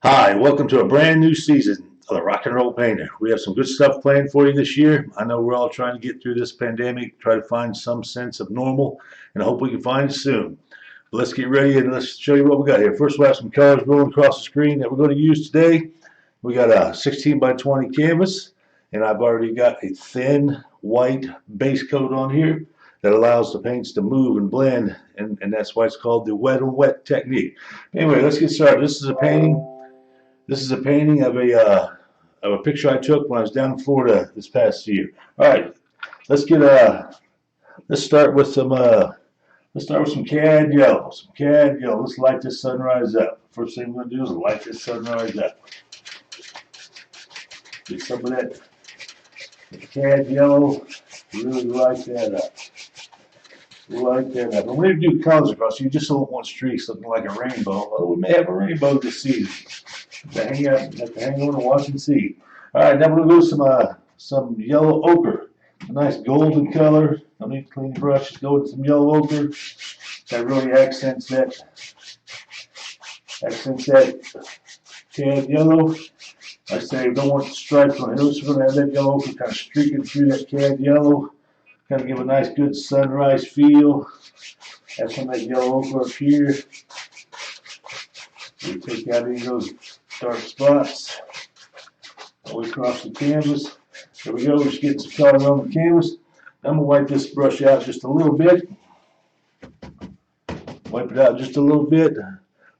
Hi, welcome to a brand new season of the Rock and Roll Painter. We have some good stuff planned for you this year. I know we're all trying to get through this pandemic, try to find some sense of normal, and I hope we can find it soon. But let's get ready and let's show you what we got here. First, we have some colors rolling across the screen that we're going to use today. We got a 16 by 20 canvas, and I've already got a thin white base coat on here that allows the paints to move and blend, and that's why it's called the wet on wet technique. Anyway, let's get started. This is a painting. This is a painting of a picture I took when I was down in Florida this past year. All right, let's get let's start with some cad yellow. Some cad yellow. Let's light this sunrise up. First thing we're gonna do is light this sunrise up. Get some of that cad yellow. Really light that up. Light that up. And when you do colors across, you just don't want streaks looking like a rainbow. Well, we may have a rainbow this season. To hang out, to hang on and watch and see. All right, now we're gonna do some yellow ochre, a nice golden color. I need to clean the brush. Just go with some yellow ochre. That really accents that tan yellow. I say we don't want the stripes on it. We're just gonna have that yellow ochre kind of streaking through that tan yellow, kind of give a nice good sunrise feel. Have some of that yellow ochre up here. We take out any of those dark spots all the way across the canvas. There we go, we're just getting some color on the canvas. I'm going to wipe this brush out just a little bit. Wipe it out just a little bit.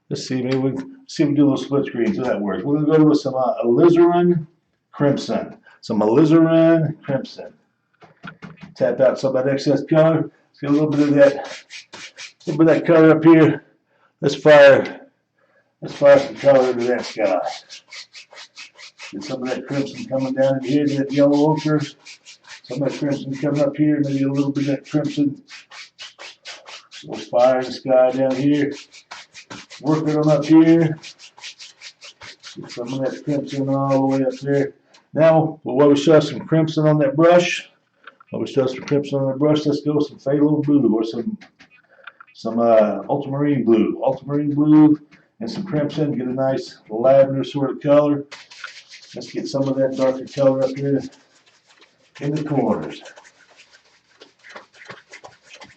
Let's see, maybe we do a little split screen so that works. We're going to go with some alizarin crimson. Some alizarin crimson. Tap out some of that excess color. Let's get a little bit of that color up here. Let's fire some color into that sky. Get some of that crimson coming down in here, that yellow ochre. Some of that crimson coming up here, maybe a little bit of that crimson. We'll fire the sky down here. Work it on up here. Get some of that crimson all the way up there. Now, while we still have some crimson on that brush, let's go with some phthalo blue or some ultramarine blue. Ultramarine blue and some crimson, get a nice lavender sort of color. Let's get some of that darker color up here in the corners.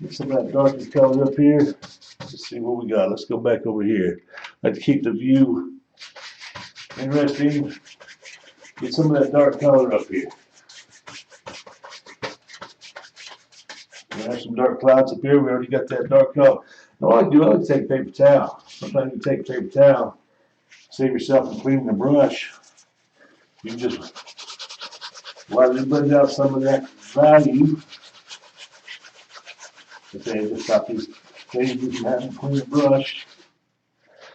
Get some of that darker color up here. Let's see what we got. Let's go back over here. I'd like to keep the view interesting. Get some of that dark color up here. We have some dark clouds up here. We already got that dark color. Now what I like to take a paper towel. Sometimes you take a paper towel, save yourself from cleaning the brush. You can just lightly blend out some of that value. Just stop these stages from having to clean the brush.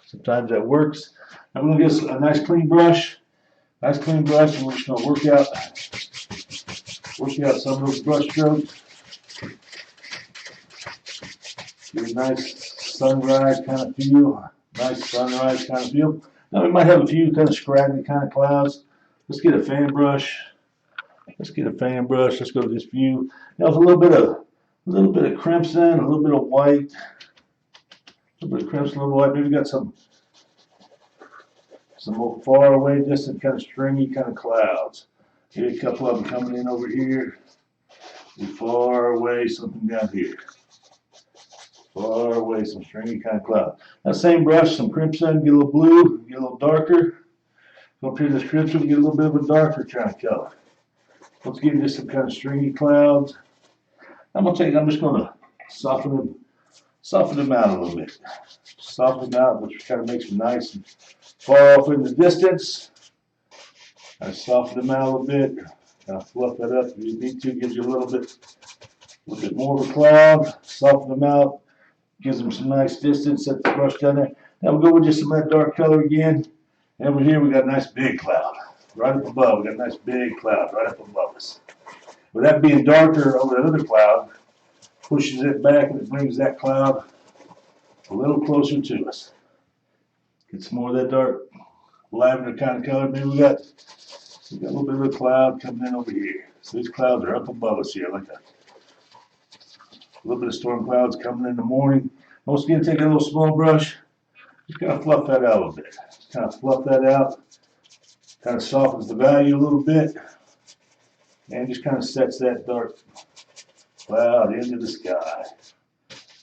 Sometimes that works. I'm going to get a nice clean brush. And we're just going to work out some of those brush strokes. Get a nice sunrise kind of feel. Now we might have a few kind of scraggly kind of clouds. Let's get a fan brush. Let's go to this view. Now with a little bit of crimson, a little bit of white. Maybe we got some more far away, distant kind of stringy kind of clouds. Maybe a couple of them coming in over here. Far away, something down here. Far away, some stringy kind of cloud. Now same brush, some crimson, get a little blue, get a little darker. Go up here to this crimson, get a little bit of a darker kind of color. Let's give you some kind of stringy clouds. I'm just gonna soften them out a little bit. Soften them out, which kind of makes them nice and far off in the distance. I soften them out a little bit. Kind of fluff that up if you need to. Gives you a little bit more of a cloud. Soften them out. Gives them some nice distance. Set the brush down there. Now we'll go with just some of that dark color again. And over here we got a nice big cloud. Right up above. We got a nice big cloud right up above us. With that being darker over that other cloud, pushes it back and it brings that cloud a little closer to us. Get some more of that dark lavender kind of color. Maybe we got a little bit of a cloud coming in over here. So these clouds are up above us here, like a little bit of storm clouds coming in the morning. Once again, take a little small brush, just kind of fluff that out a little bit. kind of fluff that out, kind of softens the value a little bit, and just kind of sets that dark cloud into the sky.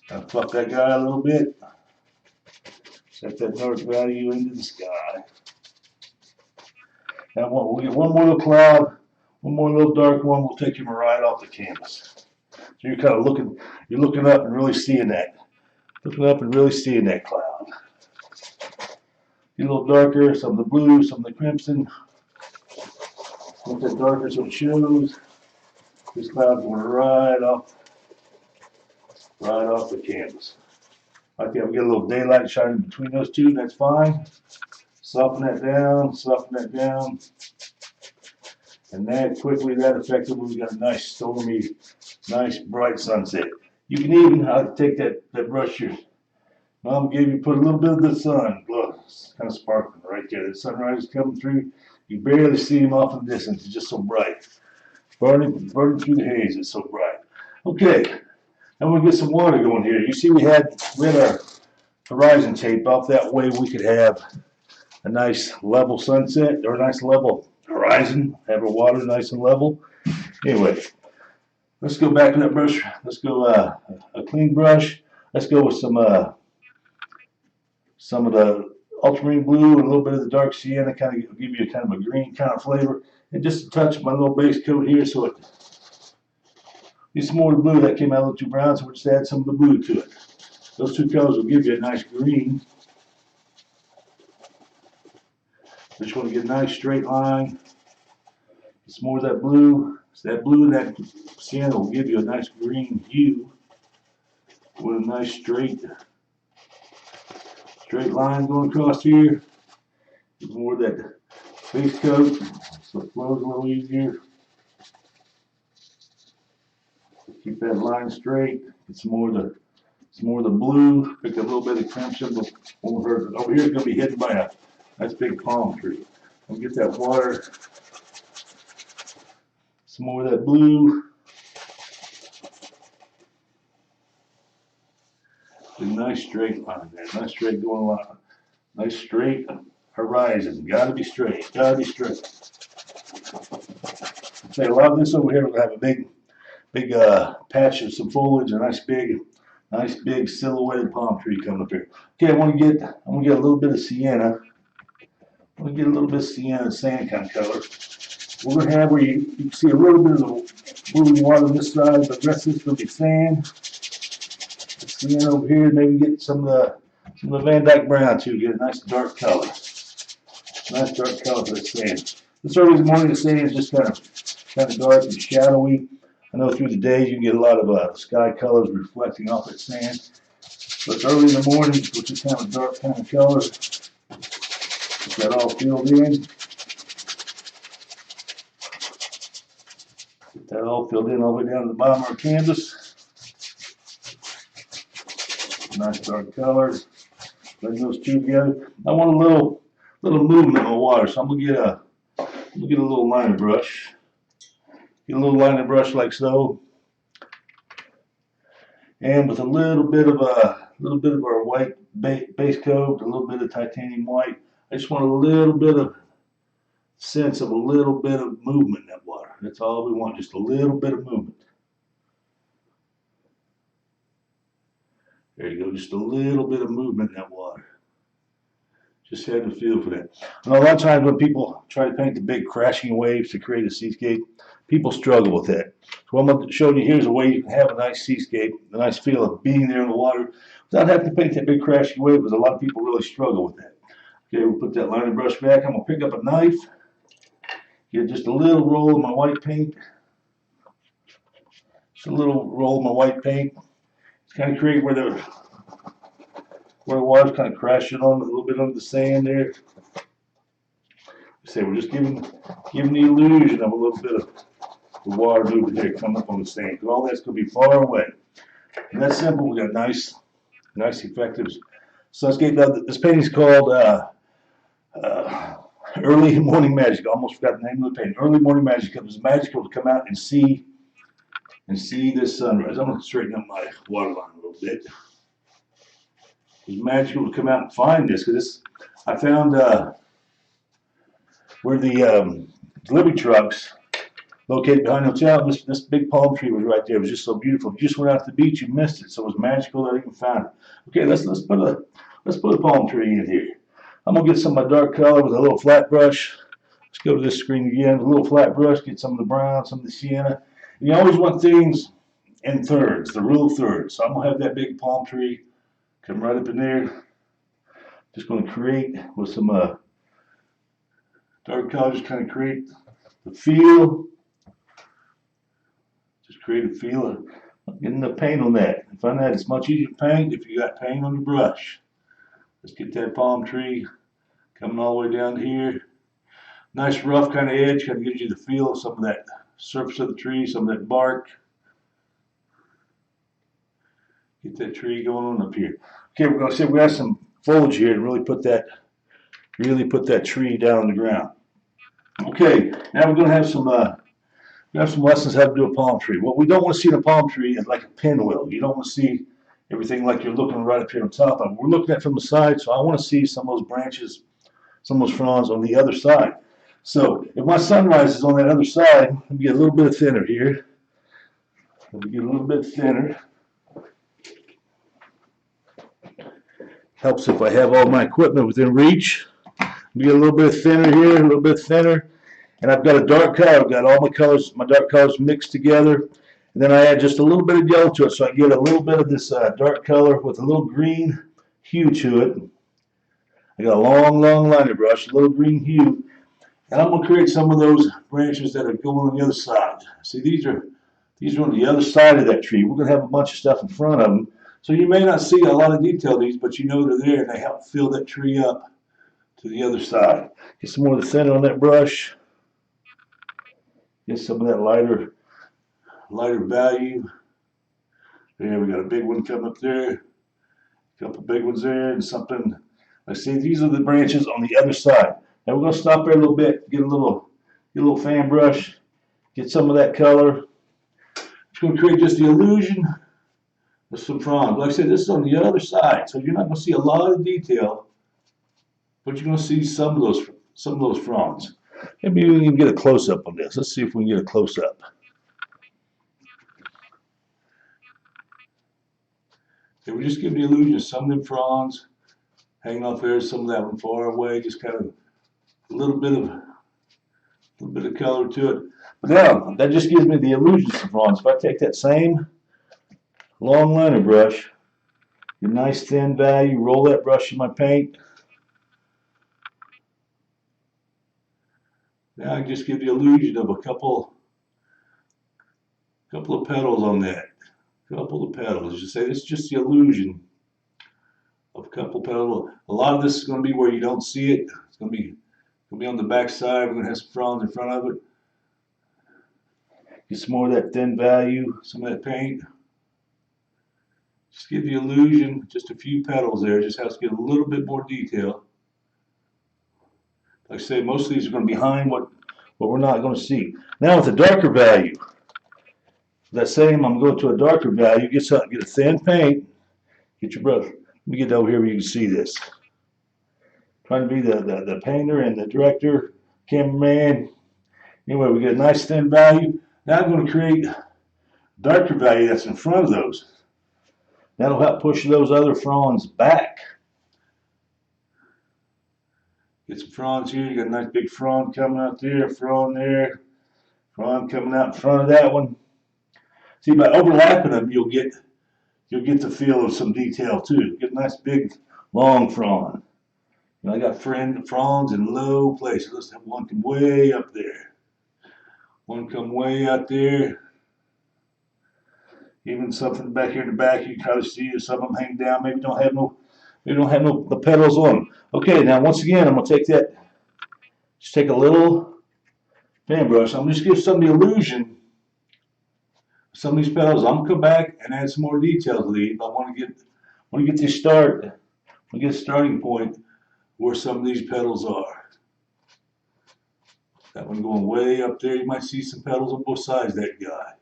Kind of fluff that guy a little bit, set that dark value into the sky. Now we'll get one more little cloud, one more little dark one, we'll take him right off the canvas. So you're kind of looking up and really seeing that. Looking up and really seeing that cloud. Get a little darker, some of the blue, some of the crimson. Make that darker so it shows. This cloud's going right off the canvas. Like that, we get a little daylight shining between those two, that's fine. Soften that down. And that quickly, that effectively, we got a nice stormy, nice bright sunset. You can even take that brush here. Mom gave you, put a little bit of the sun. Look, it's kind of sparkling right there. The sunrise is coming through. You barely see him off in the distance. It's just so bright. Burning through the haze. It's so bright. Okay, now we'll get some water going here. You see we had our horizon tape off. That way we could have a nice level sunset or a nice level horizon. Have our water nice and level. Anyway, let's go back to that brush. Let's go a clean brush. Let's go with some of the ultramarine blue and a little bit of the dark sienna, kind of give you a kind of a green kind of flavor. And just a touch of my little base coat here, so it needs some more blue. That came out a little too brown, so we'll just add some of the blue to it. Those two colors will give you a nice green. Just want to get a nice straight line. Get some more of that blue. So that blue and that sienna will give you a nice green hue with a nice straight line going across here. Get more of that base coat so it flows a little easier. Keep that line straight. Get some more of the blue. Pick a little bit of crimson. Over here it's going to be hidden by a nice big palm tree. We'll get that water. Some more of that blue. A nice straight line there. Nice straight going line. Nice straight horizon. Gotta be straight. Gotta be straight. Say a lot of this over here, we're gonna have a big patch of some foliage, a nice big silhouetted palm tree coming up here. Okay, I'm gonna get a little bit of sienna. I'm gonna get a little bit of sienna sand kind of color. We're gonna have where you can see a little bit of the blue water on this side, but the rest of it's gonna be sand. Sienna over here, maybe get some of the Van Dyke brown too. Get a nice dark color. Nice dark color for the sand. This early in the morning, the sand is just kind of dark and shadowy. I know through the day you get a lot of sky colors reflecting off that sand. But early in the morning, with this kind of dark kind of color, get that all filled in. Get that all filled in all the way down to the bottom of our canvas. Nice dark colors. Blend those two together. I want a little movement in the water, so I'm gonna get a little liner brush. Get a little liner brush like so, and with a little bit of our white base coat, a little bit of titanium white. I just want a little bit of sense of a little bit of movement in that water. That's all we want, just a little bit of movement. There you go, just a little bit of movement in that water. Just had to feel for that. And a lot of times when people try to paint the big crashing waves to create a seascape, people struggle with that. So what I'm going to show you here is a way you can have a nice seascape, a nice feel of being there in the water without having to paint that big crashing wave, because a lot of people really struggle with that. Okay, we'll put that liner brush back. I'm going to pick up a knife, get just a little roll of my white paint. Just a little roll of my white paint. It's kind of create where the water's kind of crashing on a little bit under the sand there. Say we're just giving the illusion of a little bit of the water moving there coming up on the sand. Because all that's going to be far away. And that's simple. We got nice effective sunscape. Now this painting is called Early Morning Magic. I almost forgot the name of the painting. Early Morning Magic. It was magical to come out and see this sunrise. I'm going to straighten up my water line a little bit. It was magical to come out and find this, because I found where the delivery trucks located behind the hotel. This big palm tree was right there. It was just so beautiful. If you just went out to the beach, you missed it. So it was magical that I even found it. Okay, let's put a palm tree in here. I'm gonna get some of my dark color with a little flat brush. Let's go to this screen again. A little flat brush. Get some of the brown, some of the sienna. And you always want things in thirds, the rule of thirds. So I'm gonna have that big palm tree come right up in there. Just gonna create with some dark color, just kind of create the feel. Just create a feel of getting the paint on that. And find that it's much easier to paint if you got paint on your brush. Let's get that palm tree coming all the way down here. Nice rough kind of edge, kind of gives you the feel of some of that surface of the tree, some of that bark. Get that tree going on up here. Okay, we're gonna see we got some foliage here to really put that tree down on the ground. Okay, now we're gonna have some lessons how to do a palm tree. What we don't want to see in a palm tree is like a pinwheel. You don't want to see everything like you're looking right up here on top of it. We're looking at it from the side, so I want to see some of those branches, some of those fronds on the other side. So if my sunrise is on that other side, let me get a little bit thinner here. Let me get a little bit thinner. Helps if I have all my equipment within reach. Let me get a little bit thinner here, a little bit thinner. And I've got a dark color. I've got all my colors, my dark colors mixed together. And then I add just a little bit of yellow to it, so I get a little bit of this dark color with a little green hue to it. I got a long liner brush, a little green hue. And I'm going to create some of those branches that are going on the other side. See, these are on the other side of that tree. We're going to have a bunch of stuff in front of them. So you may not see a lot of detail of these, but you know they're there, and they help fill that tree up to the other side. Get some more of the thinner on that brush. Get some of that lighter value. There, we got a big one coming up there. A couple big ones there, and something. Let's see, these are the branches on the other side. Now we're going to stop there a little bit, get a little fan brush, get some of that color. It's going to create just the illusion of some fronds. Like I said, this is on the other side, so you're not going to see a lot of detail, but you're going to see some of those fronds. Maybe we can get a close-up on this. Let's see if we can get a close-up. Okay, we just give the illusion of some of them fronds hanging off there, some of that one far away, just kind of a little bit of color to it. But now, that just gives me the illusion of fronds. If I take that same long liner brush, the nice thin value, roll that brush in my paint. Now I just give the illusion of a couple of petals on that. Couple of petals. Just say this is just the illusion of a couple petals. A lot of this is going to be where you don't see it. It's going to be on the back side. We're going to have some fronds in front of it. Get some more of that thin value, some of that paint. Just give the illusion, just a few petals there. Just has to get a little bit more detail. Like I say, most of these are going to be behind what we're not going to see. Now with the darker value, that same, I'm going to a darker value. Get a thin paint. Get your brush. Let me get over here where you can see this. Trying to be the painter and the director, cameraman. Anyway, we get a nice thin value. Now I'm going to create darker value that's in front of those. That'll help push those other fronds back. Get some fronds here. You got a nice big frond coming out there, frond there, frond coming out in front of that one. See, by overlapping them, you'll get the feel of some detail too. Get a nice big long frond. I got fronds in low places. Let's have one come way up there. One come way out there. Even something back here in the back, you can kind of see some of them hang down. Maybe don't have the petals on them. Okay, now once again, I'm gonna take that. Just take a little fan brush. I'm just give some of the illusion. Some of these petals. I'm gonna come back and add some more details to these. I want to get this start. I want to get a starting point where some of these petals are. That one going way up there. You might see some petals on both sides of that guy.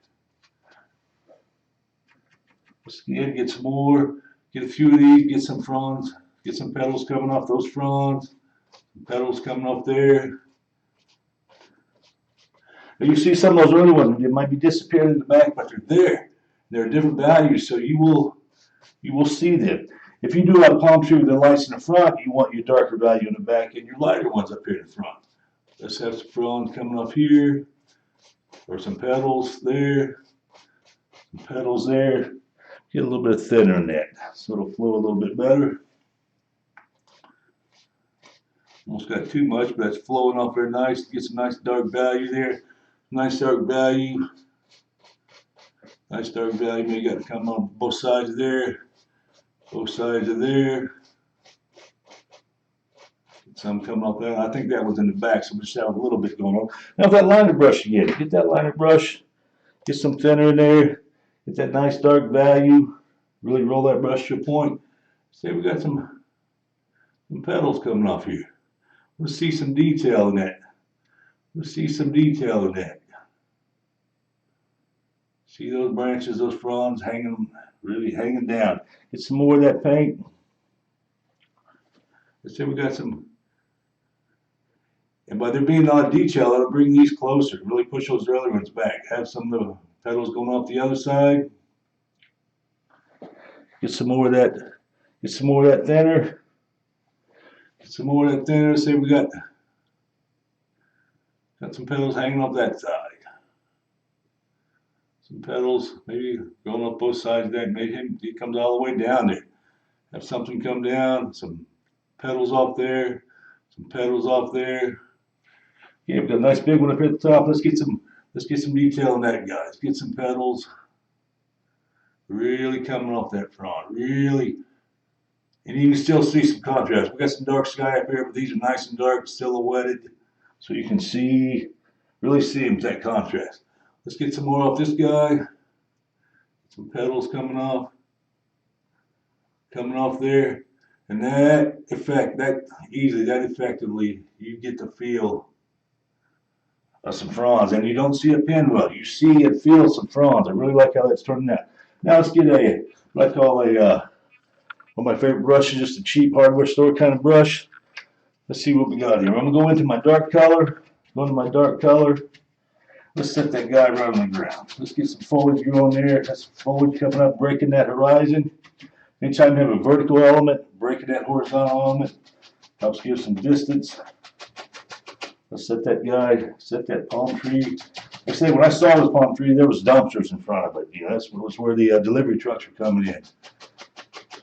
Let's again get some more. Get a few of these. Get some fronds. Get some petals coming off those fronds. Some petals coming off there. And you see some of those early ones, they might be disappearing in the back, but they're there. They're different values, so you will see them. If you do a palm tree with the lights in the front, you want your darker value in the back and your lighter ones up here in the front. Let's have some fronds coming off here, or some petals there, some petals there. Get a little bit thinner in that, so it'll flow a little bit better. Almost got too much, but that's flowing off very nice. Get some nice dark value there. Nice dark value. Nice dark value. Maybe you got to come on both sides of there. Both sides of there. Some coming off that. I think that was in the back, so we just have a little bit going on. Now that liner brush again. Get that liner brush. Get some thinner in there. Get that nice dark value. Really roll that brush to a point. See, we got some petals coming off here. Let's see some detail in that. Let's see some detail in that. See those branches, those fronds hanging, really hanging down. Get some more of that paint. Let's say we got some, and by there being a lot of detail, it'll bring these closer. Really push those early ones back. Have some of the petals going off the other side. Get some more of that. Get some more of that thinner. Get some more of that thinner. Say we got some petals hanging off that side. Some petals maybe going up both sides of that. Maybe he comes all the way down there. Have something come down. Some petals off there. Some petals off there. Yeah, we've got a nice big one up here at the top. Let's get some detail in that, guys. Get some petals really coming off that front. Really. And you can still see some contrast. We got some dark sky up here, but these are nice and dark, silhouetted. So you can see, really see them with that contrast. Let's get some more off this guy. Some petals coming off there. And that effect, that effectively, you get the feel of some fronds. And you don't see a pinwheel. You see and feel some fronds. I really like how that's turning out. Now let's get what I call one of my favorite brushes, just a cheap hardware store kind of brush. Let's see what we got here. I'm going to go into my dark color. Let's set that guy right on the ground. Let's get some foliage going there. Got some foliage coming up, breaking that horizon. Anytime you have a vertical element, breaking that horizontal element helps give some distance. Let's set that palm tree. Like I say, when I saw this palm tree, there was dumpsters in front of it. You know, that was where the delivery trucks were coming in.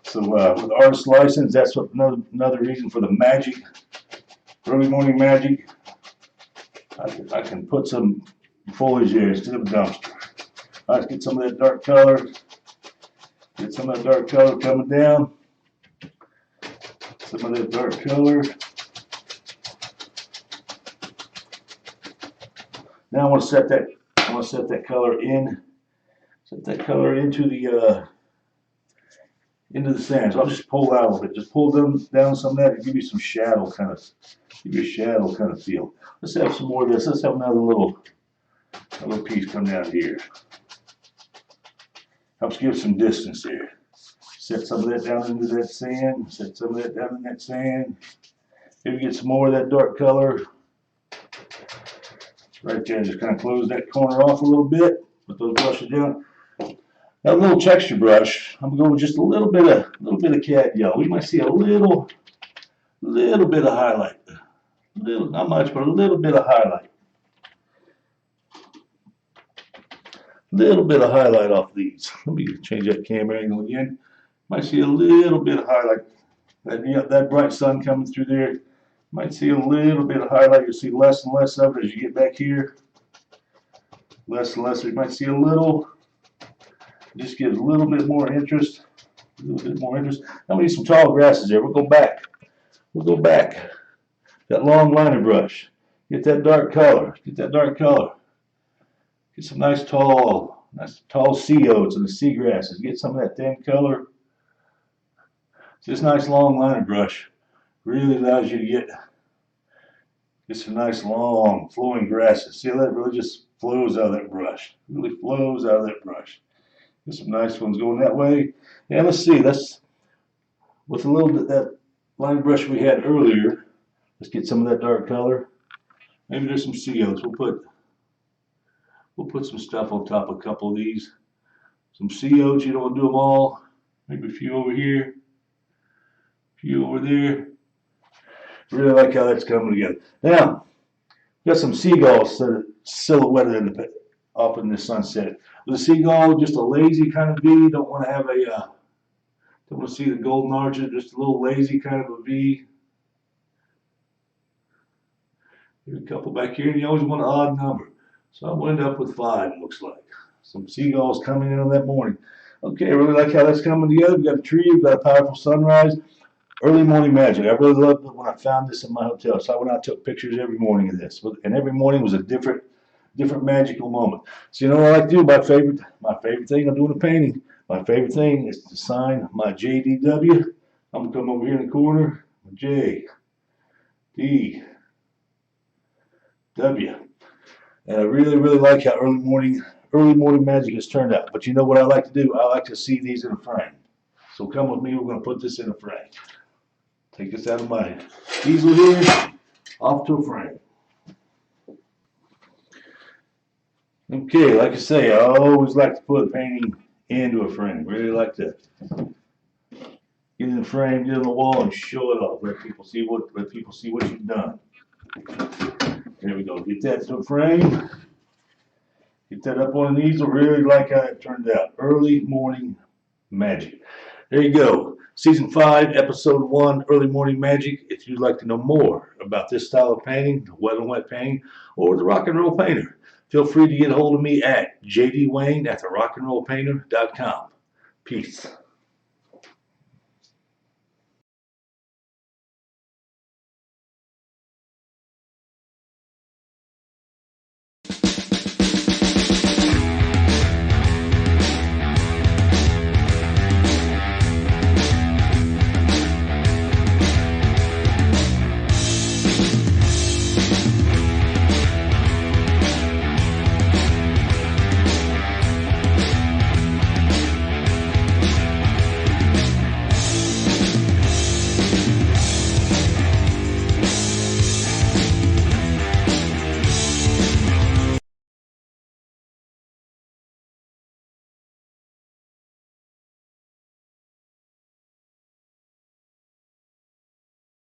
So with the artist license, that's what another reason for the magic, early morning magic. I can put some foliage there instead of a dumpster. Let's get some of that dark color. Get some of that dark color coming down. Some of that dark color. Now I want to set that color in. Set that color into the sand. So I'll just pull out a little bit. Just pull down some of that and give you some shadow kind of feel. Let's have some more of this. Let's have another little piece come down here. Helps give some distance there. Set some of that down into that sand. Set some of that down in that sand. Maybe get some more of that dark color. Right there, just kind of close that corner off a little bit. Put those brushes down. Now a little texture brush. I'm going to go with just a little bit of cat yellow. We might see a little bit of highlight. Not much, but a little bit of highlight. Little bit of highlight off these. Let me change that camera angle again. Might see a little bit of highlight. That bright sun coming through there. Might see a little bit of highlight. You'll see less and less of it as you get back here. Less and less. You might see a little. Just gives a little bit more interest. A little bit more interest. Now we need some tall grasses there. We'll go back. That long liner brush. Get that dark color. Get some nice tall sea oats and the sea grasses. Get some of that thin color. This nice long liner brush really allows you to get some nice long flowing grasses. See how that really just flows out of that brush. Really flows out of that brush. Get some nice ones going that way. And let's see, with a little bit line brush we had earlier. Let's get some of that dark color. Maybe there's some COs. We'll put some stuff on top of a couple of these. Some COs, you don't want to do them all. Maybe a few over here, a few over there. Really like how that's coming together. Now, got some seagulls that are silhouetted in the, off in the sunset. The seagull, just a lazy kind of V. Don't want to have a, don't want to see the golden arches. Just a little lazy kind of a V. There's a couple back here, and you always want an odd number. So I'll end up with 5, it looks like. Some seagulls coming in on that morning. Okay, I really like how that's coming together. We've got a tree, we've got a powerful sunrise. Early morning magic. I really loved it when I found this in my hotel. So I went out and took pictures every morning of this. And every morning was a different magical moment. So you know what I like to do? My favorite thing of doing a painting, my favorite thing is to sign my JDW. I'm gonna come over here in the corner, JDW. And I really, really like how early morning magic has turned out. But you know what I like to do? I like to see these in a frame. So come with me, we're gonna put this in a frame. Take this out of my easel here, off to a frame. Okay, like I say, I always like to put a painting into a frame. Really like to get in the frame, get on the wall, and show it off. Let people see what you've done. There we go. Get that to a frame. Get that up on an easel. Really like how it turned out. Early morning magic. There you go. Season 5, Episode 1, Early Morning Magic. If you'd like to know more about this style of painting, the wet on wet painting, or the rock and roll painter, feel free to get a hold of me at jdwayne@therockandrollpainter.com. Peace.